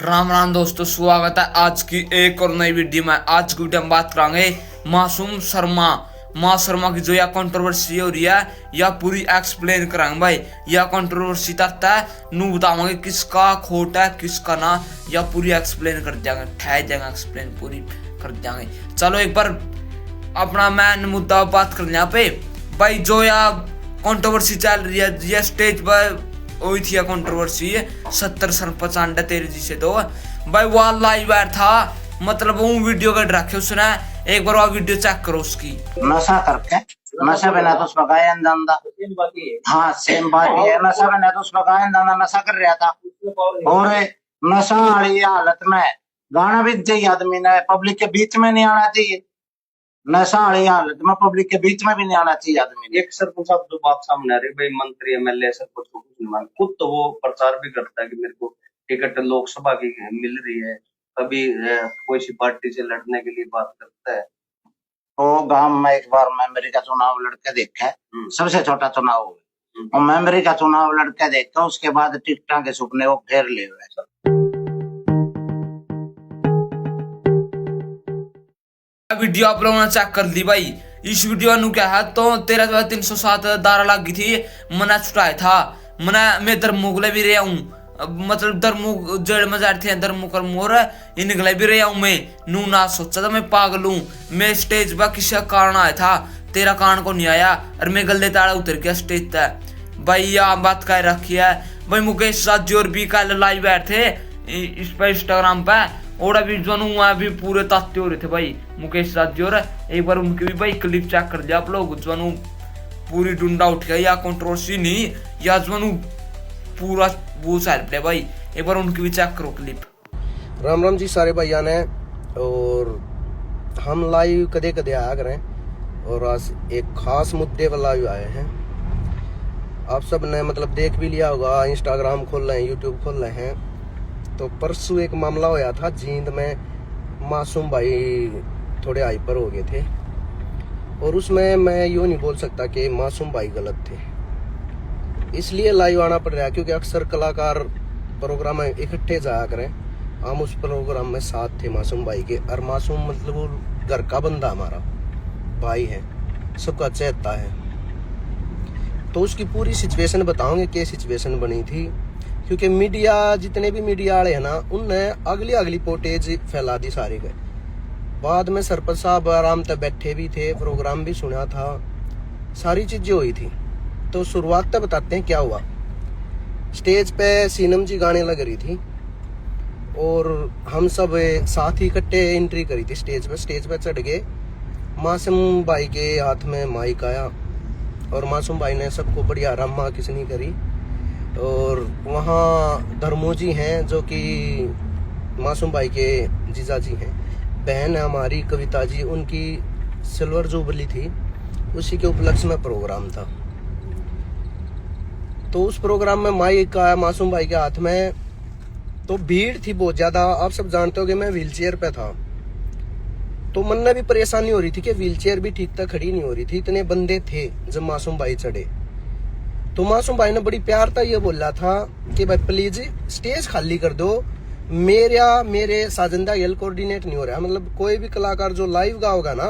राम राम दोस्तों, स्वागत है आज की एक और नई वीडियो में। आज की वीडियो में बात करेंगे मासूम शर्मा की जो यह कंट्रोवर्सी हो रही है, यह पूरी एक्सप्लेन कराएंगे भाई। यह कंट्रोवर्सी तक है नू बताओगे किसका खोट है किसका ना, यह पूरी एक्सप्लेन कर देंगे, ठहर देंगे, एक्सप्लेन पूरी कर देंगे। चलो एक बार अपना मैन मुद्दा बात कर यहाँ पे भाई। जो यह कंट्रोवर्सी चल रही है, यह स्टेज पर हुई थी कंट्रोवर्सी 70 सरपंच अंडा तेरे जी से तो भाई वह लाइव आया था, मतलब वो वीडियो कर रखे उसने। एक बार वो वीडियो चेक करो उसकी। नशा करके नशा बिना तो उसका गायन जानदा। हाँ सेम बात ही है, नशा बिना तो उसका गायन जानदा, नशा कर रहा था। और नशा वाली हालत में गाना भी चाहिए आदमी ने, पब्लिक के बीच में नहीं आना चाहिए। नशा वाली हालत में पब्लिक के बीच में भी नहीं आना चाहिए आदमी ने। एक सरपंच साहब जो बात सामने आ रही है भाई, मंत्री एमएलए सरपंच को कुछ नहीं मानते, खुद तो वो प्रचार भी करता है कि मेरे को टिकट लोकसभा की मिल रही है, कभी कोई सी पार्टी से लड़ने के लिए बात करता है। वो गांव में एक बार मेमोरी का चुनाव लड़के देखा, सबसे छोटा चुनाव और मेमोरी का चुनाव लड़के देखा, उसके बाद टिकटा के सुपने वो फेर ले हुए। वीडियो आप लोगों ने चेक कर ली भाई। इस वीडियो में क्या है तो 13,307 दारा लगी थी, मना छुटाया था। मैं दरमुगले भी रहा हूँ, मतलब दरमुग जड़ में जा थे दरमुकर मोर इन गले भी रहा हूँ। मैं नू ना सोचा था मैं पागल हूँ। मैं स्टेज पर किसी का कारण आया था, तेरा कारण को नहीं आया और मैं गले ताड़ा उतर गया स्टेज तक भाई। यह बात कह रखी है भाई। मुकेश साथ और भी कल लाइव आए थे इस पर इंस्टाग्राम पे, और अभी जो भी पूरे ताते हो रहे थे भाई मुकेश साथ और। एक बार उनकी भी भाई क्लिप चेक कर दिया आप लोग, जो पूरी डुंडा उठ गया। या कंट्रोवर्सी नहीं या जो पूरा वो हेल्प है भाई। एक बार उनकी भी चेक करो क्लिप। राम राम जी सारे भाइयों ने, और हम लाइव कदे कदे आया करें, और आज एक खास मुद्दे पर लाइव आए हैं। आप सब ने मतलब देख भी लिया होगा, इंस्टाग्राम खोल रहे हैं, यूट्यूब खोल रहे हैं। तो परसों एक मामला होया था जींद में, मासूम भाई थोड़े हाइपर हो गए थे, और उसमें मैं यूँ नहीं बोल सकता कि मासूम भाई गलत थे, इसलिए लाइव आना पड़ रहा है। क्योंकि अक्सर कलाकार प्रोग्राम में इकट्ठे जाया करें, हम उस प्रोग्राम में साथ थे मासूम भाई के। और मासूम मतलब वो घर का बंदा, हमारा भाई है, सबका चहेता है। तो उसकी पूरी सिचुएशन बताऊंगे, क्या सिचुएशन बनी थी। क्योंकि मीडिया, जितने भी मीडिया वाले हैं ना, उनने अगली पोटेज फैला दी सारे के। बाद में सरपंच साहब आराम से बैठे भी थे, प्रोग्राम भी सुना था, सारी चीजें हुई थी। तो शुरुआत तक बताते हैं क्या हुआ। स्टेज पे सीनम जी गाने लग रही थी, और हम सब साथ ही इकट्ठे एंट्री करी थी स्टेज पे चढ़ गए। मासूम भाई के हाथ में माइक आया, और मासूम भाई ने सबको बढ़िया रामा किसनी करी। और वहाँ धर्मो जी हैं जो कि मासूम भाई के जीजा जी हैं, बहन है हमारी कविता जी, उनकी सिल्वर जुबली थी, उसी के उपलक्ष्य में प्रोग्राम था। तो उस प्रोग्राम में माइक आया मासूम भाई के हाथ में, तो भीड़ थी बहुत ज्यादा। आप सब जानते हो कि मैं व्हीलचेयर पे था, तो मन में भी परेशानी हो रही थी कि व्हीलचेयर भी ठीक तक खड़ी नहीं हो रही थी, इतने बंदे थे जब मासूम भाई चढ़े। तो मासूम भाई ने बड़ी प्यार था ये बोला था कि भाई प्लीज स्टेज खाली कर दो, मेरे साजंदा यल कोऑर्डिनेट नहीं हो रहा। मतलब कोई भी कलाकार जो लाइव गाओगा ना,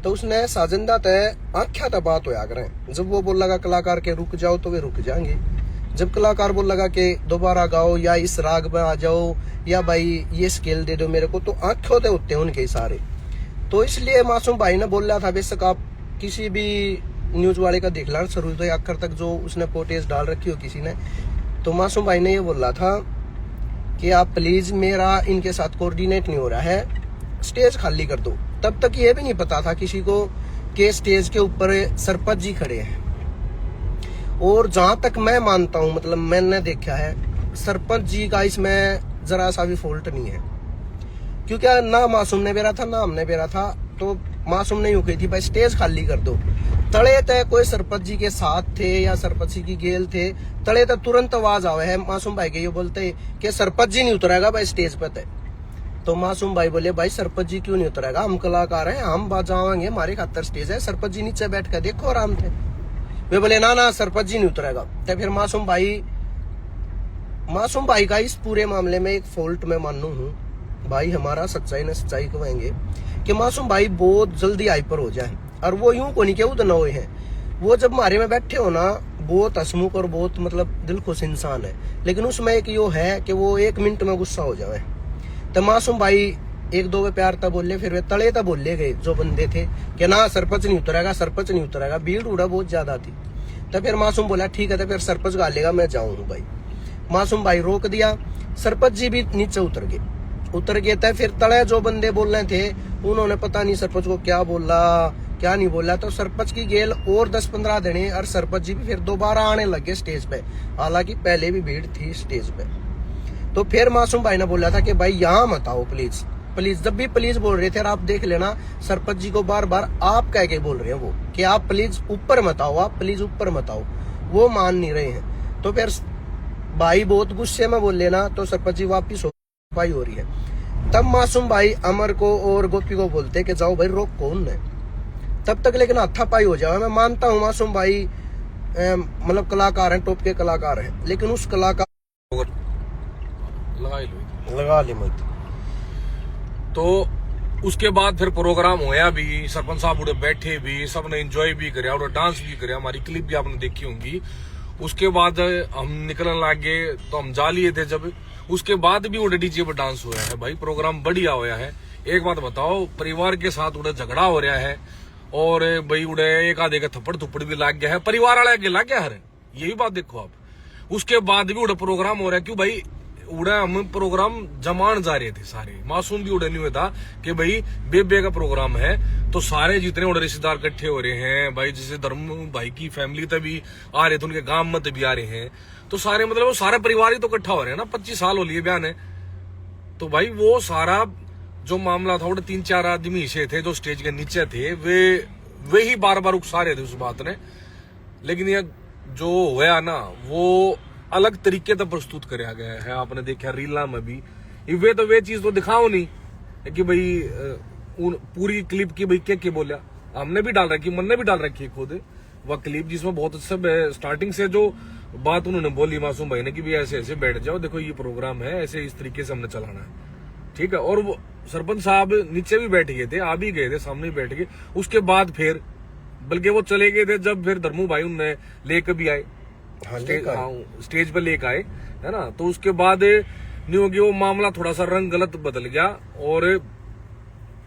तो उसने साजंदा तय आख्या तक बात होया करें। जब वो बोल लगा कलाकार के रुक जाओ तो वे रुक जाएंगे, जब कलाकार बोल लगा कि दोबारा गाओ या इस राग में आ जाओ या भाई ये स्केल दे दो मेरे को, तो आंखों ते होते हैं उनके इशारे। तो इसलिए मासूम भाई ने बोल रहा था, बेशक आप किसी भी न्यूज वाले का देख ला शुरू से आखिर तक जो उसने फोटेज डाल रखी हो किसी ने, तो मासूम भाई ने ये बोल रहा था कि आप प्लीज मेरा इनके साथ कोऑर्डिनेट नहीं हो रहा है, स्टेज खाली कर दो। तब तक ये भी नहीं पता था किसी को कि स्टेज के ऊपर सरपंच जी खड़े हैं। और जहां तक मैं मानता हूं, मतलब मैंने देखा है, सरपंच जी का इसमें जरा सा भी फॉल्ट नहीं है। क्योंकि ना मासूम ने बेरा था ना हमने बेरा था, तो मासूम नहीं हो गई थी भाई स्टेज खाली कर दो। तले तय कोई सरपंच जी के साथ थे या सरपंच जी की गेल थे, तले तय तुरंत आवाज आवे है मासूम भाई के, ये बोलते कि सरपंच जी नहीं उतरेगा भाई स्टेज पे तय। तो मासूम भाई बोले भाई सरपंच जी क्यों नहीं उतरेगा, हम कलाकार हैं, हम बजाएंगे, हमारे खातर स्टेज है, सरपंच जी नीचे बैठ कर देखो आराम थे। वे बोले ना सरपंच जी नहीं उतरेगा। तो फिर मासूम भाई मासूम भाई का इस पूरे मामले में एक फॉल्ट मैं मानू हूँ भाई, हमारा सच्चाई ने सच्चाई कहेंगे कि मासूम भाई बहुत जल्दी हाइपर हो जाए, और वो यूं को नहीं के उतना हुए हैं। वो जब मारे में बैठे हो ना, बहुत हसमुख और बहुत मतलब दिलखुश इंसान है, लेकिन उसमें एक यो है कि वो 1 मिनट में गुस्सा हो जाए। तो मासूम भाई एक दो वे प्यार तब बोले, फिर वे तले तब बोले गए जो बंदे थे कि ना सरपंच नहीं उतरेगा, सरपंच नहीं उतरेगा। भीड़ उड़ा बहुत ज्यादा थी। तो फिर मासूम बोला ठीक है, तो फिर सरपंच गालेगा मैं जाऊँ भाई। मासूम भाई रोक दिया, सरपंच जी भी नीचे उतर गए थे। फिर तले जो बंदे बोल रहे थे उन्होंने पता नहीं सरपंच को क्या बोला क्या नहीं बोला, तो सरपंच की गेल और 10-15 देने, और सरपंच जी भी फिर दोबारा आने लगे स्टेज पे। हालांकि पहले भी भीड़ थी स्टेज पे। तो फिर मासूम भाई ने बोला था कि भाई यहाँ मत आओ प्लीज प्लीज। जब भी प्लीज बोल रहे थे, और आप देख लेना सरपंच जी को बार बार आप कह के बोल रहे हैं वो कि आप प्लीज ऊपर मत आओ, आप प्लीज ऊपर मत आओ। वो मान नहीं रहे हैं। तो फिर भाई बहुत गुस्से में बोल लेना, तो सरपंच जी वापिस हो रही है। तब मासूम भाई अमर को और गोपी को बोलते कि जाओ भाई रोक कौन है तब तक, लेकिन हाथापाई हो जाए। मैं मानता हूँ मासूम भाई मतलब कलाकार हैं, टॉप के कलाकार हैं, लेकिन उस कलाकार लगा ले मत। तो उसके बाद फिर प्रोग्राम होया भी, सरपंच साहब उड़े बैठे भी, सबने एंजॉय भी कराया और डांस भी कराया। हमारी क्लिप भी आपने देखी होंगी। उसके बाद हम निकलने लगे तो हम जा लिए थे जब, उसके बाद भी उड़े डीजे पर डांस हुआ है भाई। प्रोग्राम बढ़िया होया है। एक बात बताओ, परिवार के साथ उड़े झगड़ा हो रहा है, और भाई उड़े एक आधे का थप्पड़ थुप्पड़ भी लाग गया है, परिवार वाले के लाग गया है। ये भी बात देखो आप। उसके बाद भी उड़े प्रोग्राम हो रहा है। क्यों भाई? उड़े हम प्रोग्राम जमान जा रहे थे सारे। मासूम भी उड़े नहीं हुआ था कि भाई बेबे का प्रोग्राम है, तो सारे जितने उड़े रिश्तेदार इकट्ठे हो रहे हैं भाई। जैसे धर्म भाई की फैमिली तभी आ रहे थे, उनके गांव में तभी आ रहे हैं, तो सारे मतलब वो सारे परिवार ही तो इकट्ठा हो रहे हैं ना। 25 साल हो लिए बयान है। तो भाई वो सारा जो मामला था, 3-4 आदमी ऐसे थे जो स्टेज के नीचे थे, वे ही बार बार उकसा रहे थे उस बात ने। लेकिन ये जो हुआ ना, वो अलग तरीके से प्रस्तुत कराया गया है। आपने देखा रीला में भी वे चीज तो दिखाओ नहीं कि भाई पूरी क्लिप की भाई क्या बोला। हमने भी डाल रखी, मन ने भी डाल रखी है खुद वह क्लिप, जिसमें बहुत सब स्टार्टिंग से जो बात उन्होंने बोली मासूम भाई ने कि भाई ऐसे ऐसे बैठ जाओ, देखो ये प्रोग्राम है, ऐसे इस तरीके से हमने चलाना है, ठीक है। और वो सरपंच साहब नीचे भी बैठ गए थे, आ भी गए थे, सामने भी बैठ गए। उसके बाद फिर बल्कि वो चले गए थे जब फिर धर्मू भाई उन्हें लेकर भी आए, स्टेज पर लेकर आए, है ना। तो उसके बाद नहीं होगी वो मामला थोड़ा सा रंग गलत बदल गया। और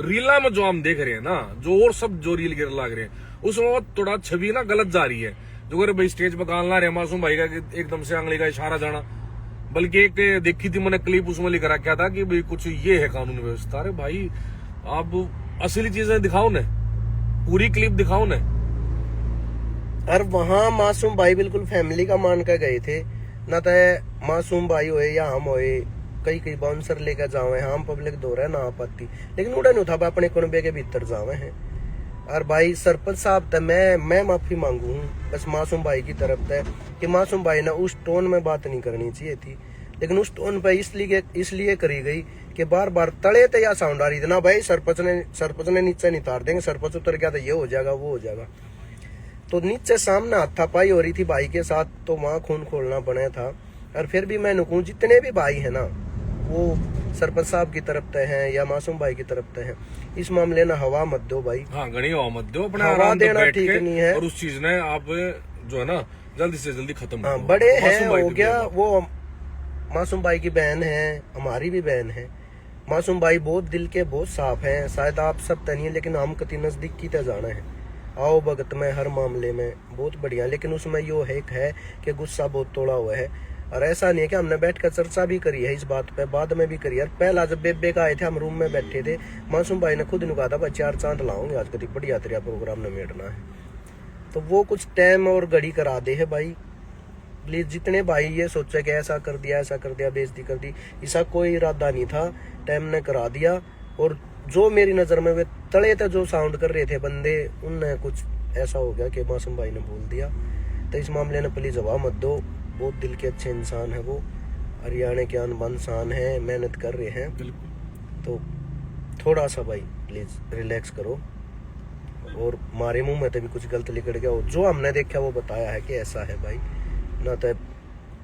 रीला में जो हम देख रहे हैं ना, जो और सब जो रील गिर लग रहे हैं, उसमें थोड़ा छवि ना गलत जा रही है। जो अगर भाई स्टेज पर गाना रहे मासूम भाई का एकदम से आंगली का इशारा जाना, बल्कि एक देखी थी मैंने क्लिप, उसमें लिख रखा था कि भाई कुछ ये है कानून व्यवस्था। अरे भाई आप असली चीजें दिखाओ ना, पूरी क्लिप दिखाओ ना। और वहाँ मासूम भाई बिल्कुल फैमिली का मान कर गए थे ना। तो मासूम भाई होए या हम होए, कई बाउंसर लेकर जावे, हम पब्लिक दो रहे ना आपत्ति, लेकिन उड़ा नहीं था अपने कुनबे के भीतर जावे हैं। और भाई सरपंच साहब तो मैं माफी मांगू हूँ बस मासूम भाई की तरफ से कि मासूम भाई ने उस टोन में बात नहीं करनी चाहिए थी, लेकिन उस टोन पे इसलिए करी गई कि बार बार तले तो या साउंड आ रही थी ना भाई। सरपंच ने नीचे नहीं तार देंगे, सरपंच उतर गया तो ये हो जाएगा वो हो जाएगा। तो नीचे सामने हाथापाई हो रही थी भाई के साथ, तो वहां खून खोलना बना था। और फिर भी मैं नुकूं जितने भी भाई है ना, वो सरपंच साहब की तरफ तय हैं या मासूम भाई की तरफ तय हैं, इस मामले में हवा मत दो भाई। हाँ, घनी हवा मत दो, अपना हवा देना ठीक नहीं है। और उस चीज ने आप जो है ना जल्दी से जल्दी खत्म। हाँ, बड़े हैं हो गया। वो मासूम भाई की बहन है, हमारी भी बहन है। मासूम भाई बहुत दिल के बहुत साफ हैं, शायद आप सब तनिए, लेकिन हम कति नजदीक की तरह जाना है। आओ भगत में हर मामले में बहुत बढ़िया, लेकिन उसमें यो है कि गुस्सा बहुत तोड़ा हुआ है। और ऐसा नहीं है कि हमने बैठकर चर्चा भी करी है इस बात पे, बाद में भी करी है। पहला जब बेबे का आए थे, हम रूम में बैठे थे, मासूम भाई ने खुद कहा था भाई 4 चांद लाऊंगे आज, कभी बढ़िया तेरा प्रोग्राम न मेटना है। तो वो कुछ टाइम और घड़ी करा दे है भाई। प्लीज जितने भाई ये सोचे कि ऐसा कर दिया बेइज्जती कर दी, इसका कोई इरादा नहीं था, टाइम ने करा दिया। और जो मेरी नजर में वे तले थे जो साउंड कर रहे थे बंदे, उनने कुछ ऐसा हो गया कि मासूम भाई ने बोल दिया। तो इस मामले में प्लीज हवा मत दो। बहुत दिल के अच्छे इंसान है वो, हरियाणा के अनबन इंसान है, मेहनत कर रहे हैं। तो थोड़ा सा भाई प्लीज रिलैक्स करो। और हमारे मुंह में तो भी कुछ गलत निकल गया, जो हमने देखा वो बताया है कि ऐसा है भाई, ना तो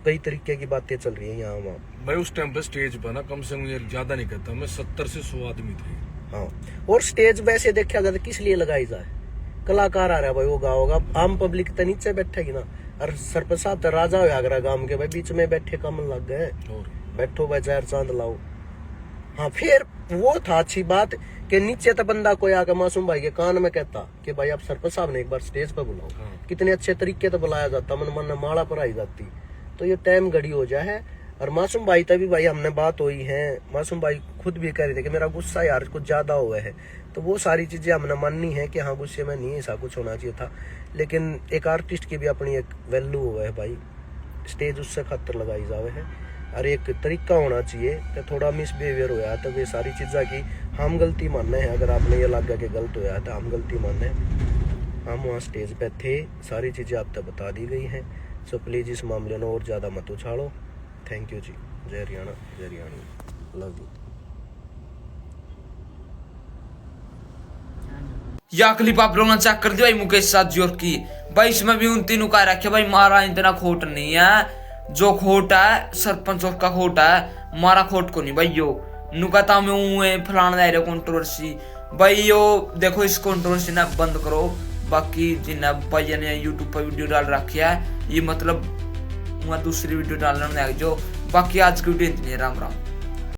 कई तरीके की बातें चल रही है यहाँ वहाँ। भाई उस टाइम पे स्टेज पर ना कम से कम ये ज्यादा नहीं कहता मैं 70 से 100 आदमी थे। हाँ, और स्टेज वैसे देखा अगर किस लिए लगाई जाए, कलाकार आ रहा है भाई, वो गाओगा, आम पब्लिक तो नीचे बैठेगी ना। और सरपंच साहब तो राजा हो आगरा गांव के भाई, बीच में बैठे कम लग गए, और बैठो भाई चार चांद लाओ। हाँ, फिर वो था अच्छी बात कि नीचे तो बंदा कोई आकर मासूम भाई के कान में कहता कि भाई आप सरपंच साहब ने एक बार स्टेज पर बुलाओ। हाँ। कितने अच्छे तरीके तो बुलाया जाता, मन में माला पराई जाती। तो ये टाइम घड़ी हो जाए है। और मासूम भाई तभी भाई हमने बात हुई है, मासूम भाई खुद भी कह रहे थे कि मेरा गुस्सा यार कुछ ज्यादा हुआ है। तो वो सारी चीजें हमने माननी है कि हाँ गुस्से में नहीं ऐसा कुछ होना चाहिए था, लेकिन एक आर्टिस्ट की भी अपनी एक वैल्यू हुआ है भाई, स्टेज उससे खातर लगाई जावे है। और एक तरीका होना चाहिए कि थोड़ा मिसबिहेवियर होया तो वे सारी चीज़ा की हम गलती मानने हैं। अगर आपने ये लगा कि गलत होया तो हम गलती मानने हैं। हम वहाँ स्टेज पे थे, सारी चीज़ें आप तक बता दी गई हैं। सो प्लीज़ इस मामले में और ज़्यादा मत उछालो। थैंक यू जी। जय हरियाणा, जय हरियाणा, लव यू। या क्लिप आप लोगों ने चेक कर दी भाई मुकेश साथ जोर की भाई, इसमें भी उन तीनों का रखे भाई मारा इतना खोट नहीं है। जो खोट है सरपंच का खोट है, मारा खोट को नहीं भाई। यो नुकाता में हूँ फलाना दे रहे कंट्रोवर्सी भाई, यो देखो इस कंट्रोवर्सी ना बंद करो। बाकी जिन्हें भाई ने यूट्यूब पर वीडियो डाल रखी है, ये मतलब वहाँ दूसरी वीडियो डालना जो। बाकी आज की वीडियो इतनी, राम राम।